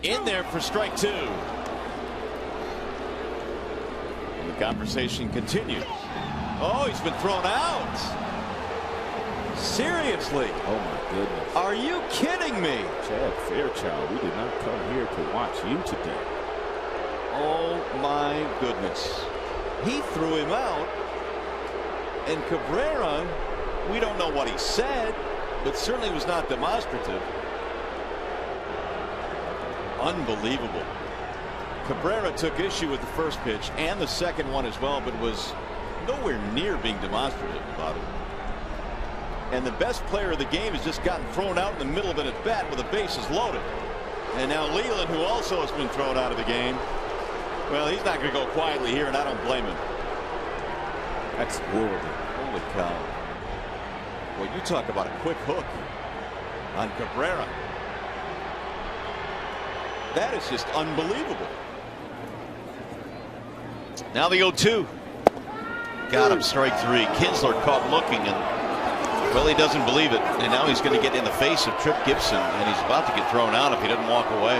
in there for strike two. And the conversation continues. Oh, he's been thrown out. Seriously? Oh my goodness. Are you kidding me? Chad Fairchild, we did not come here to watch you today. Oh my goodness. He threw him out. And Cabrera, we don't know what he said, but certainly was not demonstrative. Unbelievable. Cabrera took issue with the first pitch and the second one as well, but was nowhere near being demonstrative about it. And the best player of the game has just gotten thrown out in the middle of an at-bat with the bases loaded. And now Leland, who also has been thrown out of the game, well, he's not going to go quietly here, and I don't blame him. That's horrible. Holy cow. Well, you talk about a quick hook on Cabrera. That is just unbelievable. Now the 0-2. Got him, strike three. Kinsler caught looking, and well, he doesn't believe it. And now he's going to get in the face of Tripp Gibson, and he's about to get thrown out if he doesn't walk away.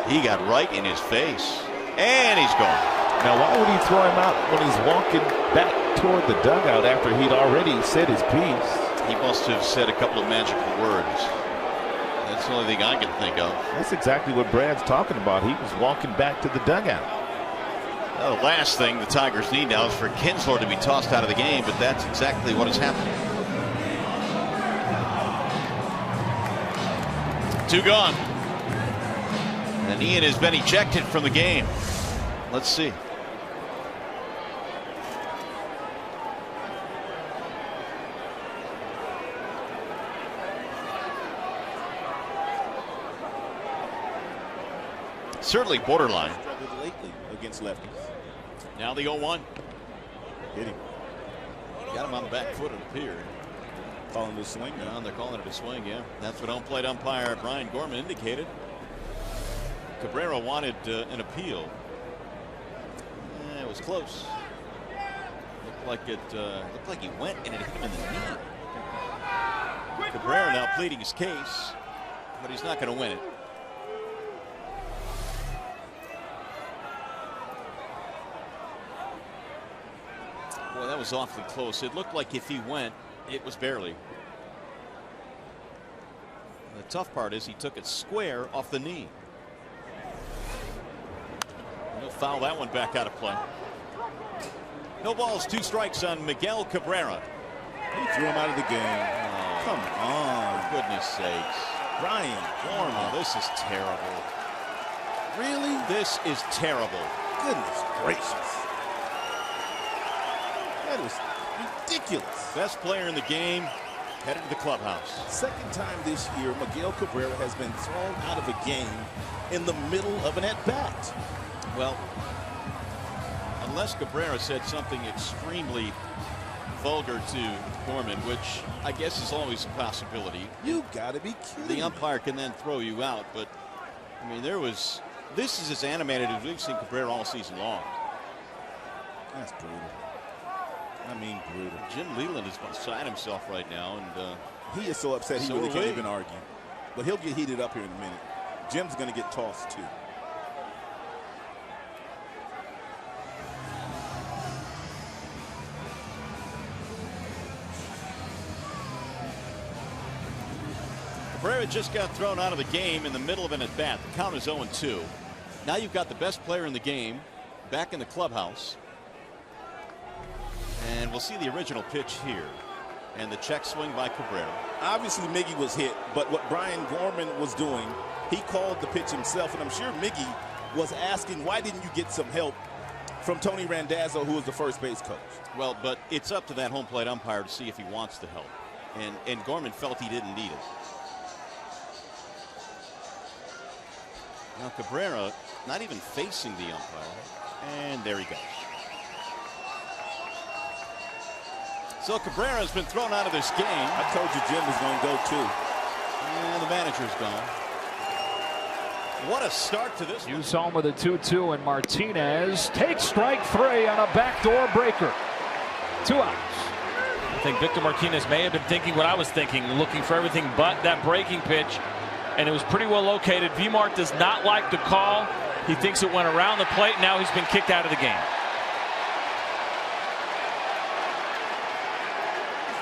He got right in his face, and he's gone. Now, why would he throw him out when he's walking back toward the dugout after he'd already said his piece? He must have said a couple of magical words. That's the only thing I can think of. That's exactly what Brad's talking about. He was walking back to the dugout. Well, the last thing the Tigers need now is for Kinsler to be tossed out of the game, but that's exactly what is happening. Two gone. And Ian has been ejected from the game. Let's see. Certainly borderline. Struggled lately against lefties. Now the 0-1. Hit him. Got him on the back foot, it appeared. Calling it a swing. No, they're calling it a swing, yeah. That's what home-plate umpire Brian Gorman indicated. Cabrera wanted an appeal. It was close. Looked like he went and it hit him in the knee. Cabrera now pleading his case, but he's not going to win it. Boy, that was awfully close. It looked like if he went, it was barely. The tough part is he took it square off the knee. He'll foul that one back out of play. No balls, 2 strikes on Miguel Cabrera. He threw him out of the game. Oh, come on. For goodness sakes. Brian Gorman. Oh, this is terrible. Really? This is terrible. Goodness gracious. That is ridiculous. Best player in the game headed to the clubhouse. Second time this year, Miguel Cabrera has been thrown out of a game in the middle of an at-bat. Well, unless Cabrera said something extremely vulgar to Gorman, which I guess is always a possibility. You gotta be kidding. The umpire can then throw you out, but I mean, this is as animated as we've seen Cabrera all season long. That's brutal. I mean, brutal. Jim Leland is beside himself right now, and he is so upset he really can't even argue. But he'll get heated up here in a minute. Jim's gonna get tossed too. Cabrera just got thrown out of the game in the middle of an at-bat. The count is 0-2. Now you've got the best player in the game back in the clubhouse. And we'll see the original pitch here. And the check swing by Cabrera. Obviously, Miggy was hit, but what Brian Gorman was doing, he called the pitch himself, and I'm sure Miggy was asking, why didn't you get some help from Tony Randazzo, who was the first base coach? Well, but it's up to that home plate umpire to see if he wants the help. And Gorman felt he didn't need it. Now Cabrera not even facing the umpire, and there he goes. So Cabrera has been thrown out of this game. I told you Jim was going to go too. And the manager's gone. What a start to this. Hughes home with a 2-2, and Martinez takes strike 3 on a backdoor breaker. 2 outs. I think Victor Martinez may have been thinking what I was thinking, looking for everything but that breaking pitch. and it was pretty well located. Vmart does not like the call. He thinks it went around the plate. Now he's been kicked out of the game.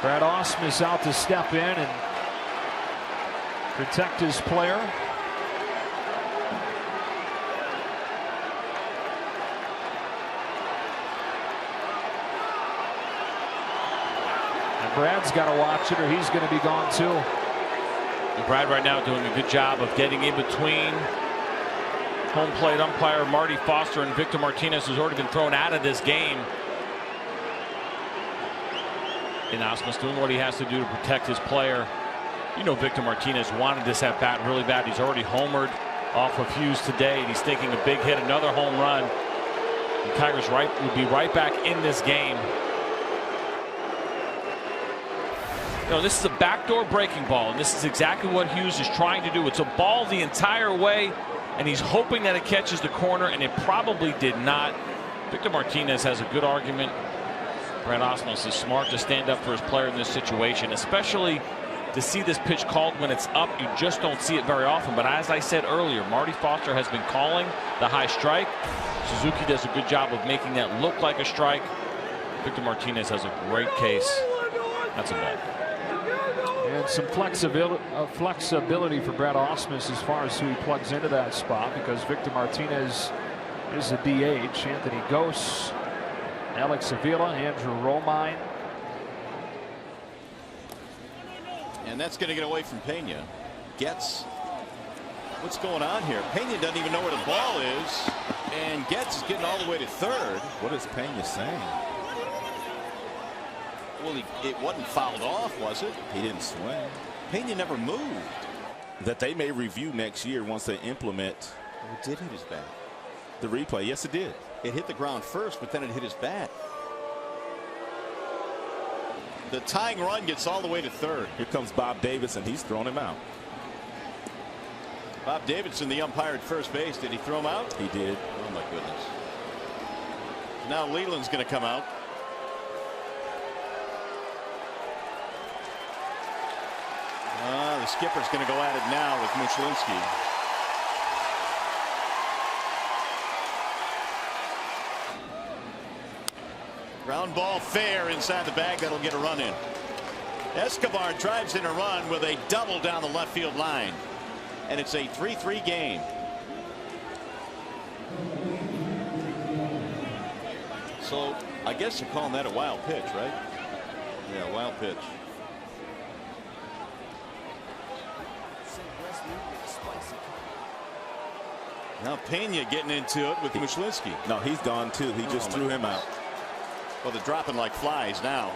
Brad Ausmus out to step in and protect his player. And Brad's got to watch it or he's going to be gone too. And Brad right now doing a good job of getting in between home plate umpire Marty Foster and Victor Martinez, who's already been thrown out of this game. And Ausmus doing what he has to do to protect his player. You know, Victor Martinez wanted this at bat really bad. He's already homered off of Hughes today, and he's taking a big hit, another home run. The Tigers would be right back in this game. You know, this is a backdoor breaking ball, and this is exactly what Hughes is trying to do. It's a ball the entire way, and he's hoping that it catches the corner, and it probably did not. Victor Martinez has a good argument. Brad Ausmus is smart to stand up for his player in this situation, especially to see this pitch called when it's up. You just don't see it very often. But as I said earlier, Marty Foster has been calling the high strike. Suzuki does a good job of making that look like a strike. Victor Martinez has a great case. That's a ball. And some flexibility for Brad Ausmus as far as who he plugs into that spot, because Victor Martinez is a DH. Anthony Gose, Alex Avila, Andrew Romine. And that's going to get away from Pena. Getz. What's going on here? Pena doesn't even know where the ball is. And Getz is getting all the way to third. What is Pena saying? Well, it wasn't fouled off, was it? He didn't swing. Pena never moved. That they may review next year once they implement. It did hit his bat. The replay. Yes, it did. It hit the ground first, but then it hit his bat. The tying run gets all the way to third. Here comes Bob Davidson. He's thrown him out. Bob Davidson, the umpire at first base. Did he throw him out? He did. Oh, my goodness. Now Leland's going to come out. The skipper's going to go at it now with Muchlinski. Ground ball fair inside the bag. That'll get a run in. Escobar drives in a run with a double down the left field line. And it's a 3-3 game. So I guess you're calling that a wild pitch, right? Yeah, wild pitch. Now Pena getting into it with Muchlinski. No, he's gone too. He just threw him out. Well, they're dropping like flies now.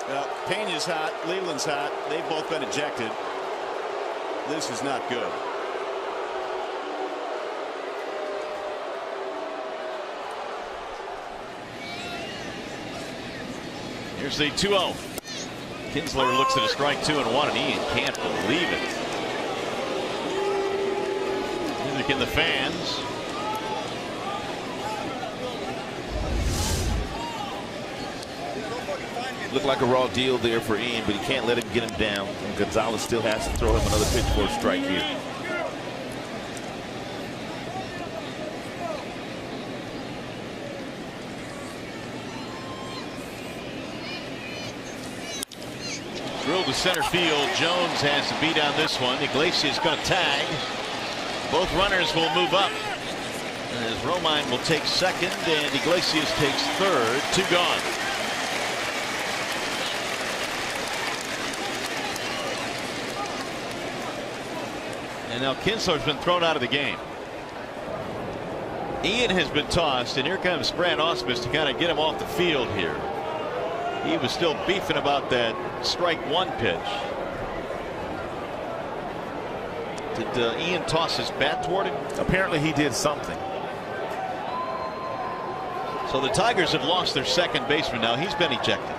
Well, Pena's hot, Leland's hot. They've both been ejected. This is not good. Here's the 2-0. Kinsler looks at a strike 2-1, and Ian can't believe it. Music in the fans. Looked like a raw deal there for Ian, but he can't let him get him down. And Gonzalez still has to throw him another pitch for a strike here. Drilled to center field. Jones has to beat on this one. Iglesias going to tag. Both runners will move up. As Romine will take second and Iglesias takes third. 2 gone. And now Kinsler's been thrown out of the game. Ian has been tossed, and here comes Brad Ausmus to kind of get him off the field here. He was still beefing about that strike 1 pitch. Did Ian toss his bat toward him? Apparently he did something. So the Tigers have lost their second baseman now. He's been ejected.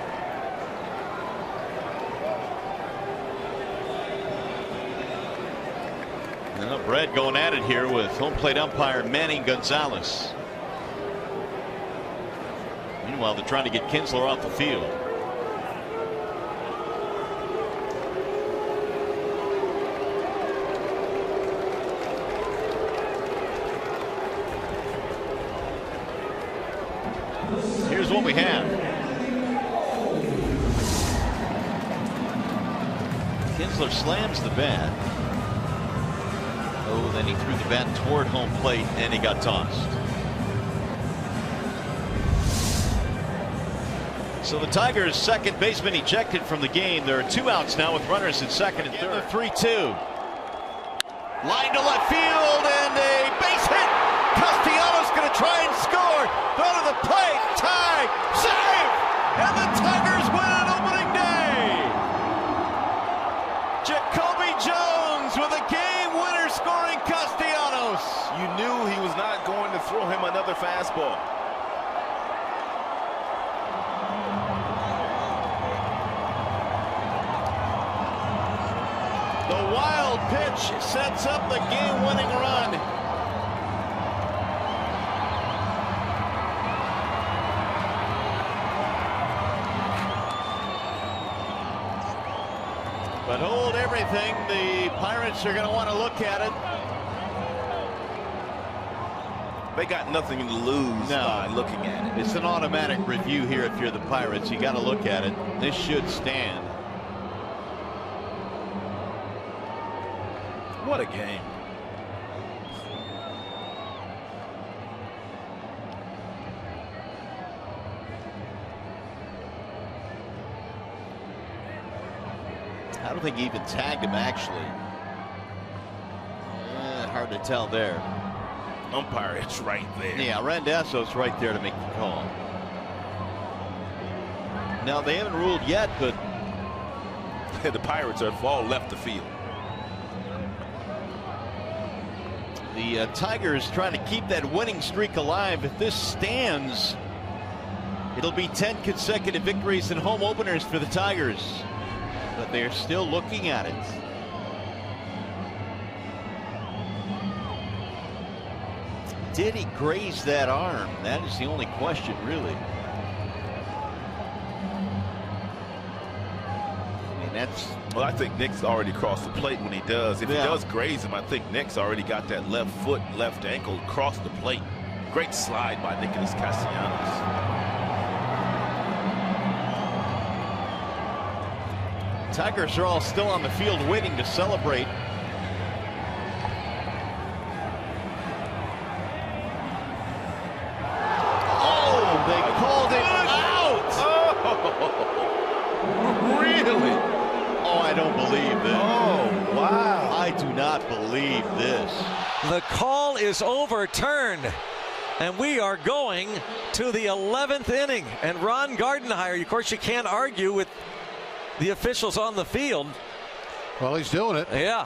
Now Brad going at it here with home plate umpire Manny Gonzalez. Meanwhile, they're trying to get Kinsler off the field. Kinsler slams the bat. Oh, then he threw the bat toward home plate and he got tossed. So the Tigers' second baseman ejected from the game. There are 2 outs now with runners at second and third. 3-2. Line to left field and a base hit. Castellanos going to try and score. Throw to the plate. Tie. Save. And the Tigers win on opening day. Jacoby Jones with a game winner scoring Castellanos. You knew he was not going to throw him another fastball. The wild pitch sets up the game-winning run. But hold everything. The Pirates are going to want to look at it. They got nothing to lose by looking at it. It's an automatic review here if you're the Pirates. You got to look at it. This should stand. What a game. I don't think he even tagged him, actually. Hard to tell there. Umpire, it's right there. Yeah, Randazzo's right there to make the call. Now, they haven't ruled yet, but the Pirates are all left the field. The Tigers trying to keep that winning streak alive. If this stands, it'll be 10 consecutive victories and home openers for the Tigers. But they're still looking at it. Did he graze that arm? That is the only question, really. I mean, that's... Well, I think Nick's already crossed the plate when he does. If he does graze him, I think Nick's already got that left foot, left ankle across the plate. Great slide by Nicholas Castellanos. Tigers are all still on the field waiting to celebrate. Oh, they called it out. Oh, really? Oh, I don't believe this. Oh, wow. I do not believe this. The call is overturned. And we are going to the 11th inning. And Ron Gardenhire, of course, you can't argue with the officials on the field. Well, he's doing it. Yeah.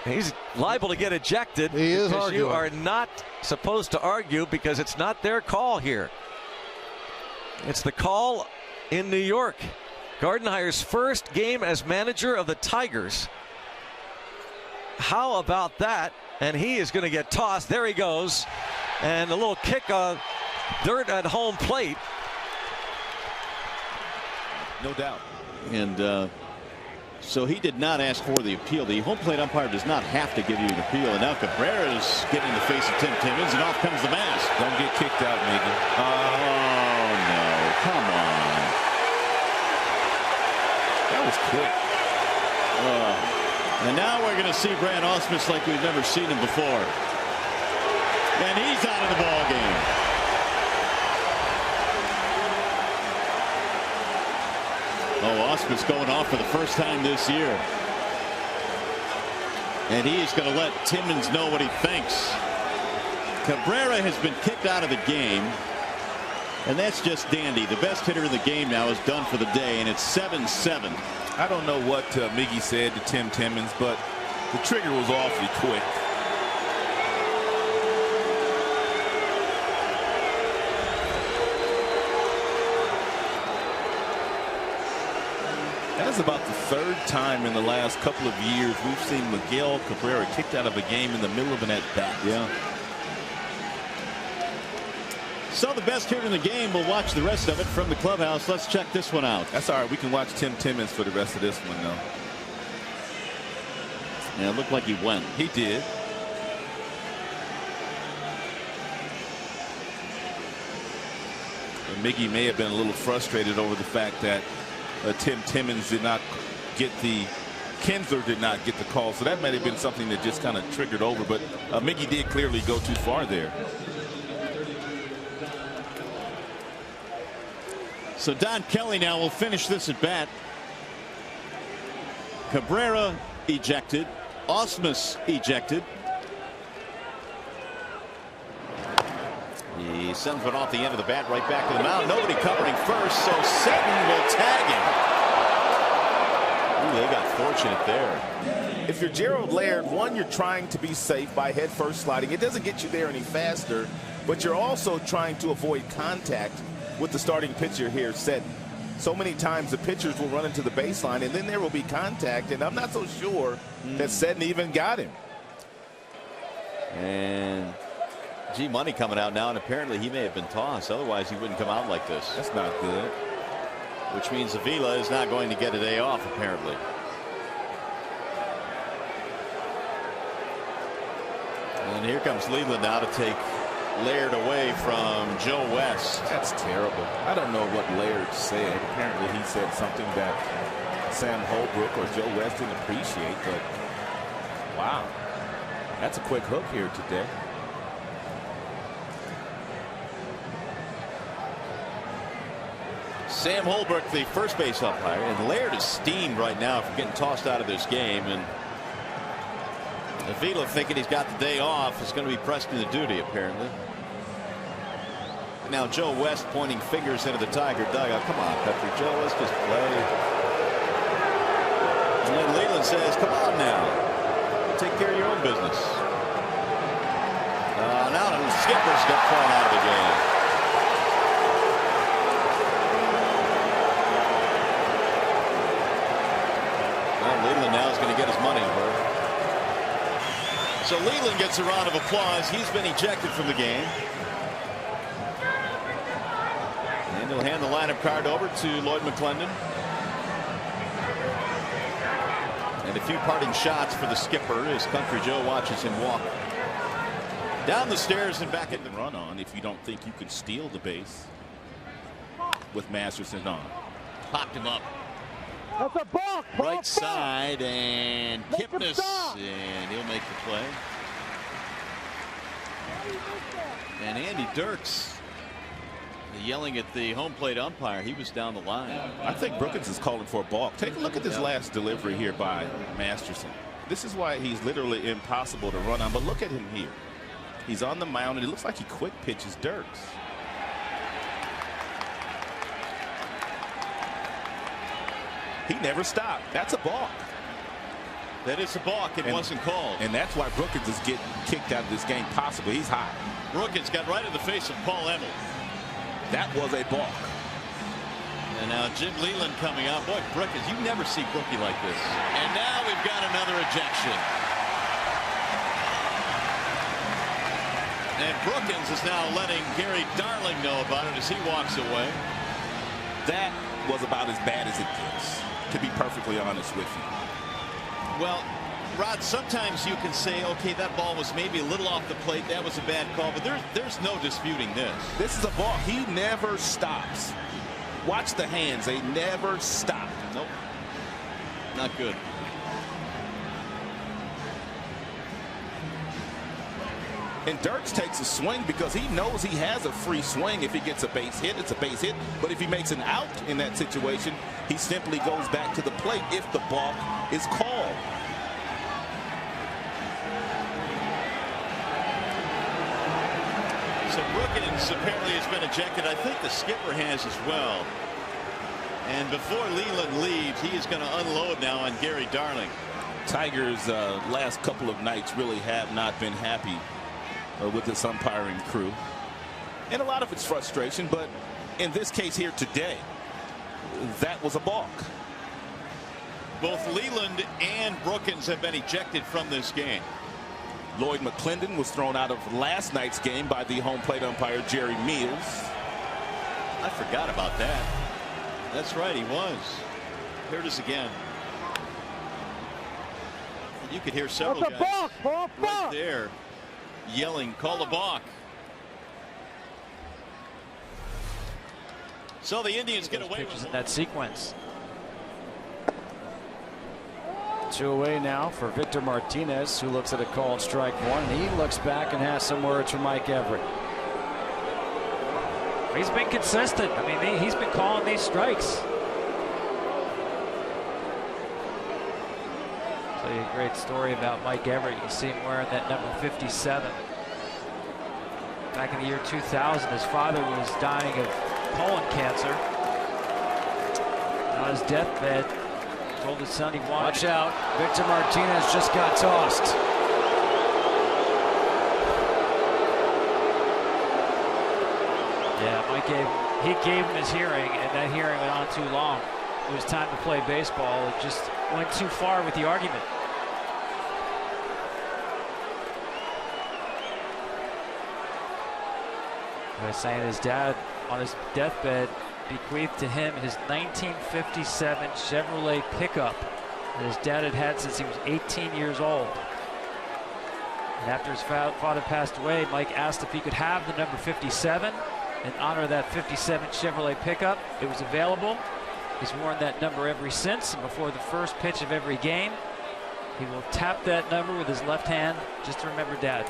He's liable to get ejected. He is because arguing. You are not supposed to argue because it's not their call here. It's the call in New York. Gardenhire's first game as manager of the Tigers. How about that? And he is going to get tossed. There he goes. And a little kick on dirt at home plate. No doubt. And so he did not ask for the appeal. The home plate umpire does not have to give you an appeal. And now Cabrera is getting in the face of Tim Timmons, and off comes the mask. Don't get kicked out, Miggy. Oh, no. Come on. That was quick. And now we're going to see Brad Ausmus like we've never seen him before. And he's out of the ball game. Oh, Ausmus going off for the first time this year. And he's going to let Timmons know what he thinks. Cabrera has been kicked out of the game. And that's just dandy. The best hitter in the game now is done for the day, and it's 7-7. I don't know what Miggy said to Tim Timmons, but the trigger was awfully quick. That's about the third time in the last couple of years we've seen Miguel Cabrera kicked out of a game in the middle of an at-bat. Yeah. So the best hitter in the game. We'll watch the rest of it from the clubhouse. Let's check this one out. That's all right. We can watch Tim Timmons for the rest of this one, though. Yeah, it looked like he went. He did. And Miggy may have been a little frustrated over the fact that Tim Timmons did not get the Kinsler did not get the call, so that might have been something that just kind of triggered over, but Miggy did clearly go too far there. So Don Kelly now will finish this at bat. Cabrera ejected. Ausmus ejected. He sends it off the end of the bat right back to the mound. Nobody covering first, so Seton will tag him. Ooh, they got fortunate there. If you're Gerald Laird, one, you're trying to be safe by head first sliding. It doesn't get you there any faster, but you're also trying to avoid contact with the starting pitcher here, Seton. So many times the pitchers will run into the baseline and then there will be contact, and I'm not so sure that Seton even got him. And G Money coming out now, and apparently he may have been tossed. Otherwise he wouldn't come out like this. That's not good. Which means Avila is not going to get a day off, apparently. And here comes Leland now to take Laird away from Joe West. That's terrible. I don't know what Laird said. Apparently he said something that Sam Holbrook or Joe West didn't appreciate, but wow. That's a quick hook here today. Sam Holbrook, the first base umpire, and Laird is steamed right now for getting tossed out of this game. And Avila, thinking he's got the day off, is going to be pressed into duty, apparently. Now Joe West pointing fingers into the Tiger dugout. Come on, Petrie Joe, let's just play. And then Leland says, come on now. Take care of your own business. Now the Skippers got thrown out of the game. Well, Leland now is going to get his money worth. So Leland gets a round of applause. He's been ejected from the game. And he'll hand the lineup card over to Lloyd McClendon. And a few parting shots for the skipper as Country Joe watches him walk down the stairs and back at the run on if you don't think you can steal the base with Masterson on. Popped him up. That's a balk. Right side, and Kipnis, and he'll make the play. And Andy Dirks yelling at the home plate umpire. He was down the line. I think Brookins is calling for a balk. Take a look at this last delivery here by Masterson. This is why he's literally impossible to run on, but look at him here. He's on the mound, and it looks like he quick pitches Dirks. He never stopped. That's a balk. That is a balk. It wasn't called. And that's why Brookins is getting kicked out of this game, possibly. He's hot. Brookins got right in the face of Paul Emmel. That was a balk. And now Jim Leland coming out. Boy, Brookins, you never see Brookie like this. And now we've got another ejection. And Brookins is now letting Gary Darling know about it as he walks away. That was about as bad as it gets, to be perfectly honest with you. Well, Rod, sometimes you can say, okay, that ball was maybe a little off the plate. That was a bad call, but there's no disputing this. This is a ball. He never stops. Watch the hands. They never stop. Nope. Not good. And Dirks takes a swing because he knows he has a free swing. If he gets a base hit, it's a base hit. But if he makes an out in that situation, he simply goes back to the plate if the balk is called. So Brookins apparently has been ejected. I think the skipper has as well. And before Leland leaves, he is going to unload now on Gary Darling. Tigers' last couple of nights really have not been happy with this umpiring crew. And a lot of it's frustration, but in this case here today, that was a balk. Both Leland and Brookins have been ejected from this game. Lloyd McClendon was thrown out of last night's game by the home plate umpire Jerry Meals. I forgot about that. That's right, he was. Here it is again. You could hear several guys right there yelling, call the balk. So the Indians get away with in that sequence. 2 away now for Victor Martinez, who looks at a called strike one. And he looks back and has some words for Mike Everett. He's been consistent. I mean, he's been calling these strikes. Tell you a great story about Mike Everett. You see him wearing that number 57. Back in the year 2000, his father was dying of colon cancer. On his deathbed, told his son he wanted. Watch out. Victor Martinez just got tossed. Yeah, he gave him his hearing, and that hearing went on too long. It was time to play baseball. It just went too far with the argument. He was saying his dad, on his deathbed, bequeathed to him his 1957 Chevrolet pickup that his dad had had since he was 18 years old. And after his father passed away, Mike asked if he could have the number 57 in honor of that 57 Chevrolet pickup. It was available. He's worn that number ever since, and before the first pitch of every game, he will tap that number with his left hand just to remember Dad.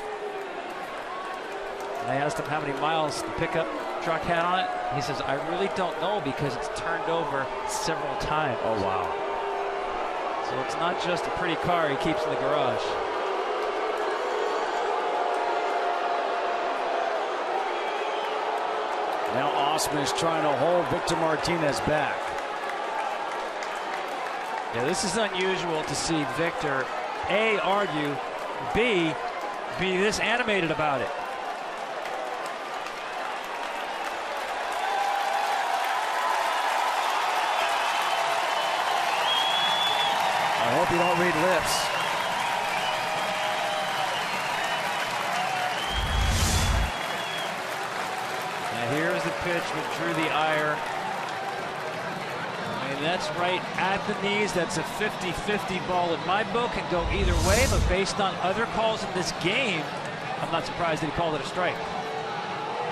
And I asked him how many miles the pickup truck had on it. He says, I really don't know because it's turned over several times. Oh, wow. So it's not just a pretty car he keeps in the garage. Now Osman is trying to hold Victor Martinez back. Yeah, this is unusual to see Victor, A, argue, B, be this animated about it. I hope you don't read lips. And here's the pitch which drew the ire. I mean, that's right at the knees. That's a 50-50 ball in my book. Can go either way, but based on other calls in this game, I'm not surprised that he called it a strike.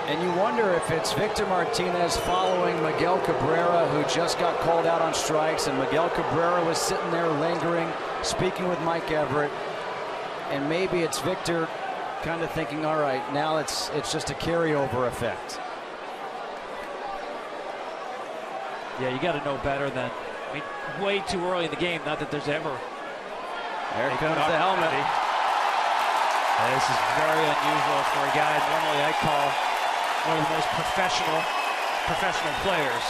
And you wonder if it's Victor Martinez following Miguel Cabrera, who just got called out on strikes, and Miguel Cabrera was sitting there lingering, speaking with Mike Everett, and maybe it's Victor kind of thinking, all right, now it's just a carryover effect. Yeah, you got to know better than, I mean, way too early in the game, not that there's ever. There comes the helmet. Yeah, this is very unusual for a guy normally I call one of the most professional players.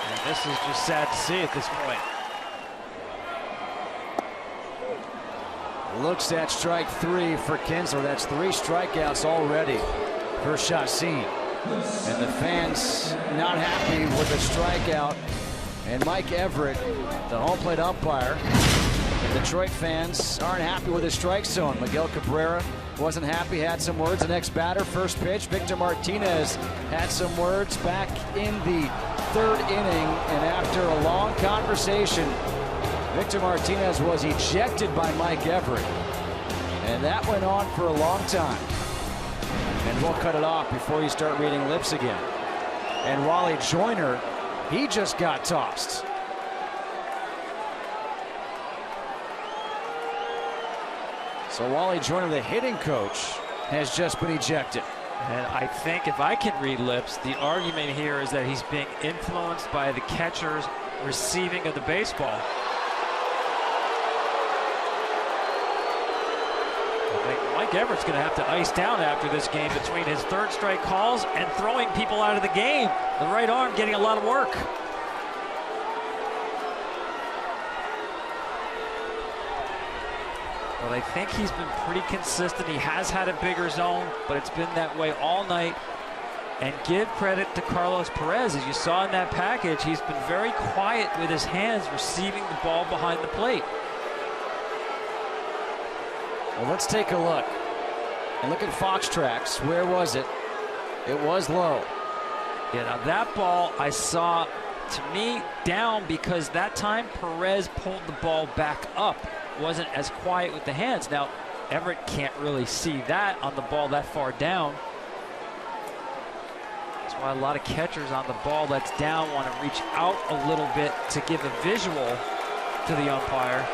And this is just sad to see at this point. Looks at strike three for Kinsler. That's 3 strikeouts already for Chacin. And the fans not happy with the strikeout. And Mike Everett, the home plate umpire, the Detroit fans aren't happy with his strike zone. Miguel Cabrera wasn't happy, had some words. The next batter, first pitch, Victor Martinez had some words back in the 3rd inning. And after a long conversation, Victor Martinez was ejected by Mike Everett. And that went on for a long time. And we'll cut it off before you start reading lips again. And Wally Joyner, he just got tossed. So Wally Joyner, the hitting coach, has just been ejected. And I think if I can read lips, the argument here is that he's being influenced by the catcher's receiving of the baseball. I think Mike Everett's going to have to ice down after this game between his 3rd strike calls and throwing people out of the game. The right arm getting a lot of work. But I think he's been pretty consistent. He has had a bigger zone, but it's been that way all night. And give credit to Carlos Perez. As you saw in that package, he's been very quiet with his hands receiving the ball behind the plate. Well, let's take a look. And look at Fox Tracks. Where was it? It was low. Yeah, now that ball I saw, to me, down because that time Perez pulled the ball back up. Wasn't as quiet with the hands. Now, Everett can't really see that on the ball that far down. It's Well, a lot of catchers on the ball that's down want to reach out a little bit to give a visual to the umpire.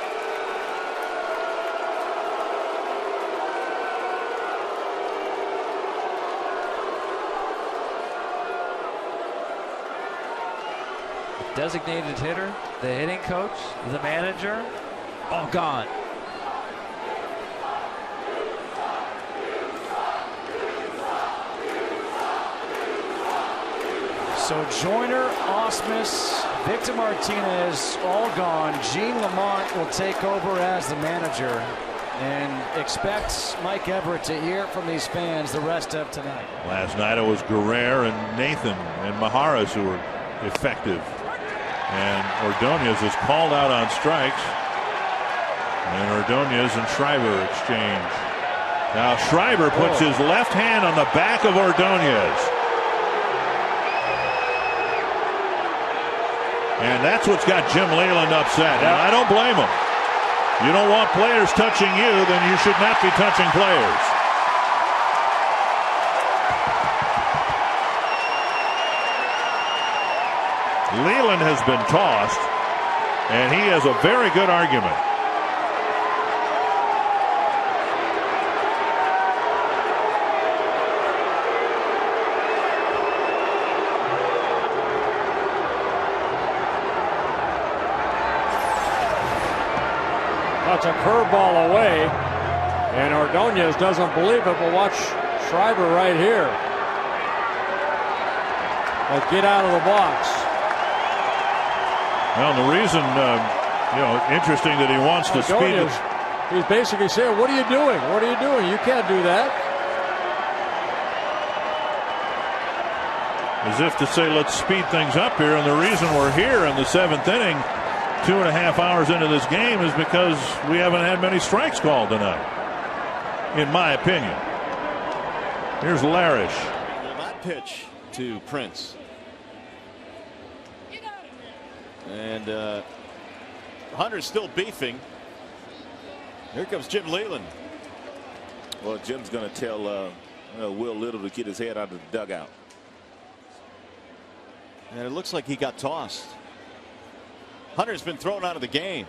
The designated hitter, the hitting coach, the manager, all gone. So Joyner, Osmus, Victor Martinez, all gone. Gene Lamont will take over as the manager and expects Mike Everett to hear from these fans the rest of tonight. Last night it was Guerrero and Nathan and Maharas who were effective. And Ordonez is called out on strikes. And Ordonez and Schreiber exchange. Now Schreiber puts his left hand on the back of Ordonez. And that's what's got Jim Leyland upset. And I don't blame him. You don't want players touching you, then you should not be touching players. Leyland has been tossed, and he has a very good argument. That's a curveball away, and Ordonez doesn't believe it, but watch Schreiber right here. But get out of the box. Well, the reason, interesting that he wants to speed it. He's basically saying, what are you doing? What are you doing? You can't do that. As if to say, let's speed things up here. And the reason we're here in the 7th inning, 2.5 hours into this game, is because we haven't had many strikes called tonight, in my opinion. Here's Larish. Will not pitch to Prince. And Hunter's still beefing. Here comes Jim Leyland. Well, Jim's going to tell Will Little to get his head out of the dugout. And it looks like he got tossed. Hunter's been thrown out of the game.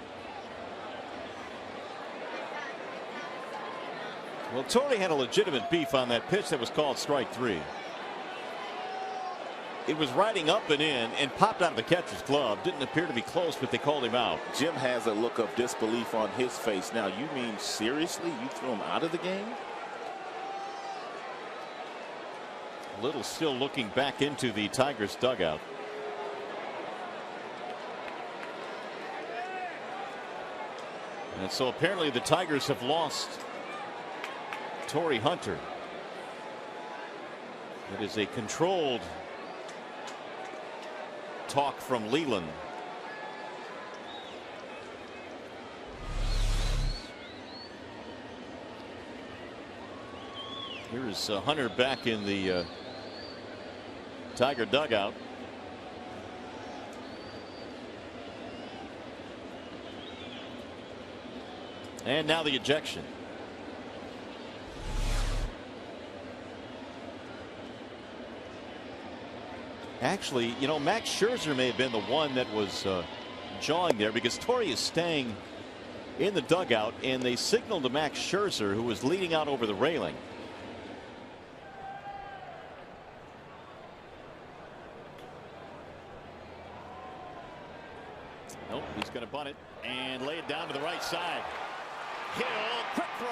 Well, Torrey had a legitimate beef on that pitch that was called strike 3. It was riding up and in and popped out of the catcher's glove. Didn't appear to be close, but they called him out. Jim has a look of disbelief on his face. Now, you mean seriously you threw him out of the game? Little still looking back into the Tigers dugout. And so apparently the Tigers have lost Torrey Hunter. It is a controlled talk from Leyland. Here's Hunter back in the Tiger dugout. And now the ejection. Actually, you know, Max Scherzer may have been the one that was jawing there, because Torrey is staying in the dugout, and they signaled to Max Scherzer, who was leaning out over the railing. Nope, he's going to bunt it and lay it down to the right side. Hill, quick throw.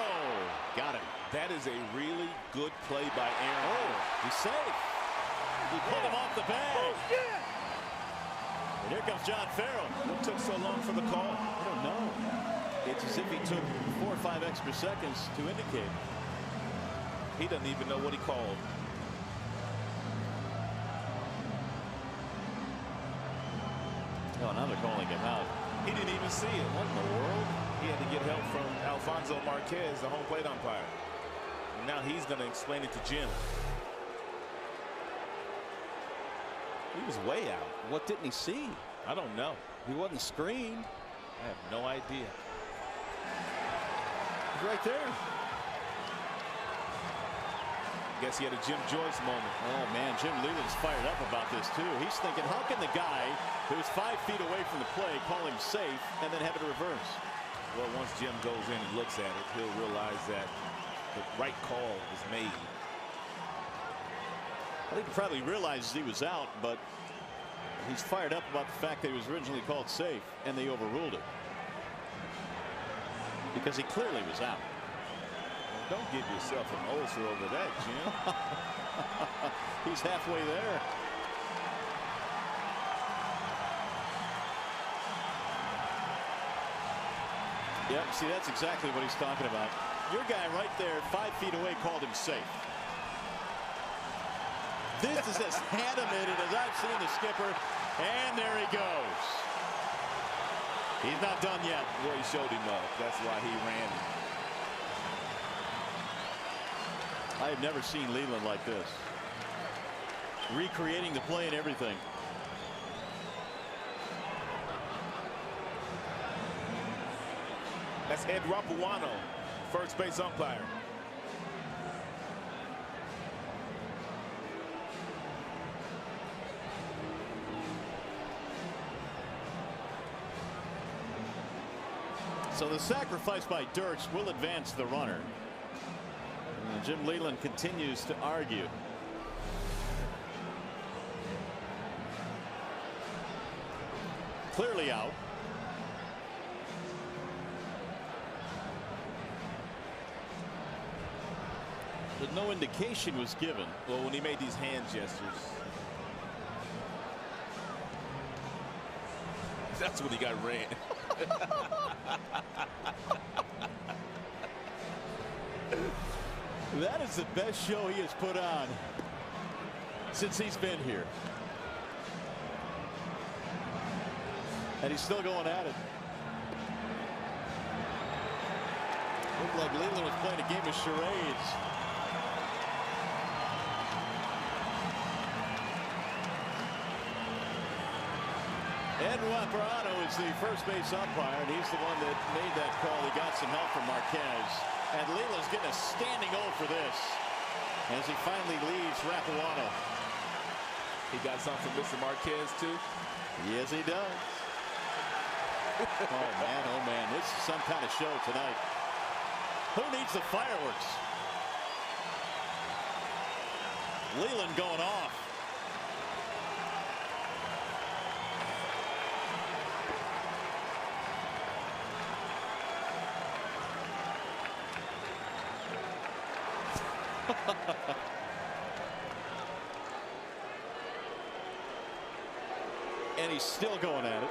Got him. That is a really good play by Aaron. Oh, he's safe. He pulled him off the bag. And here comes John Farrell. What took so long for the call? I don't know. It's as if he took 4 or 5 extra seconds to indicate. He doesn't even know what he called. Oh, now they're calling him out. He didn't even see it. What in the world? He had to get help from Alfonso Marquez, the home plate umpire. And now he's going to explain it to Jim. He was way out. What didn't he see? I don't know. He wasn't screened. I have no idea. He's right there. Guess he had a Jim Joyce moment. Oh man, Jim Leland's fired up about this too. He's thinking, how can the guy who's 5 feet away from the play call him safe and then have it reverse? Well, once Jim goes in and looks at it, he'll realize that the right call was made. I think he probably realizes he was out, but he's fired up about the fact that he was originally called safe and they overruled it because he clearly was out. Don't give yourself an ulcer over that, Jim. He's halfway there. Yep, see, that's exactly what he's talking about. Your guy right there, 5 feet away, called him safe. This is as animated as I've seen the skipper, and there he goes. He's not done yet. Well, he showed him up. That's why he ran. I have never seen Leland like this. Recreating the play and everything. That's Ed Rapuano, first base umpire. So the sacrifice by Dirks will advance the runner. And Jim Leland continues to argue. Clearly out. But no indication was given. Well, when he made these hand gestures, that's when he got ran. That is the best show he has put on since he's been here. And he's still going at it. Looked like Leland was playing a game of charades. Ed Rapuano is the first base umpire, and he's the one that made that call. He got some help from Marquez. And Leland's getting a standing O for this as he finally leaves Rapuano. He got something from Mr. Marquez, too? Yes, he does. Oh, man, this is some kind of show tonight. Who needs the fireworks? Leland going off. And he's still going at it.